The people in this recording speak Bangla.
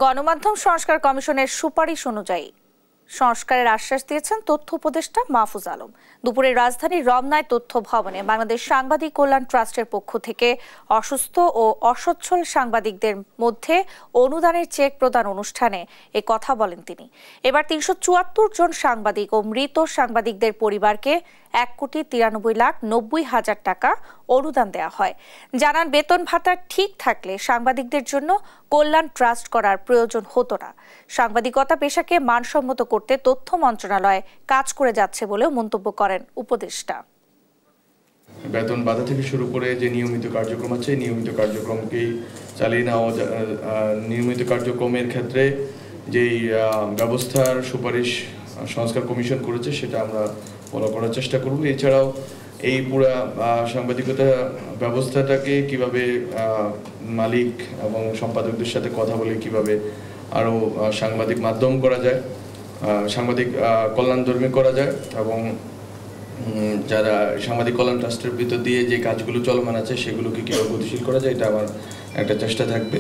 গণমাধ্যম সংস্কার কমিশনের সুপারিশ অনুযায়ী সংস্কারের আশ্বাস দিয়েছেন তথ্য উপদেষ্টা মাহফুজ আলম। দুপুরে রাজধানীর রমনায় তথ্য ভবনে বাংলাদেশ সাংবাদিক কল্যাণ ট্রাস্টের পক্ষ থেকে অসুস্থ ও অসচ্ছল সাংবাদিকদের মধ্যে অনুদানের চেক প্রদান অনুষ্ঠানে এ কথা বলেন তিনি। এবার ৩৭৪ জন সাংবাদিক ও মৃত সাংবাদিকদের পরিবারকে ১,৯৩,৯০,০০০ টাকা অনুদান দেওয়া হয়। জানান, বেতন ভাতা ঠিক থাকলে সাংবাদিকদের জন্য কল্যাণ ট্রাস্ট করার প্রয়োজন হতো না। সাংবাদিকতা পেশাকে মানসম্মত করতে তথ্য মন্ত্রণালয় কাজ করে যাচ্ছে বলেও মন্তব্য করেন উপদেষ্টা। বেতন বাধা থেকে শুরু করে যে নিয়মিত কার্যক্রম আছে, নিয়মিত কার্যক্রমকেই চালিয়ে নেওয়া। নিয়মিত কার্যক্রমের ক্ষেত্রে যেই ব্যবস্থার সুপারিশ সংস্কার কমিশন করেছে সেটা আমরা ফলো করার চেষ্টা করব। এছাড়াও এই পুরা সাংবাদিকতা ব্যবস্থাটাকে কিভাবে মালিক এবং সম্পাদকদের সাথে কথা বলে কিভাবে আরও সাংবাদিক মাধ্যম করা যায়, সাংবাদিক কল্যাণধর্মী করা যায় এবং যারা সাংবাদিক কল্যাণ ট্রাস্টের ভিতর দিয়ে যে কাজগুলো চলমান আছে সেগুলোকে কীভাবে গতিশীল করা যায়, এটা আমার একটা চেষ্টা থাকবে।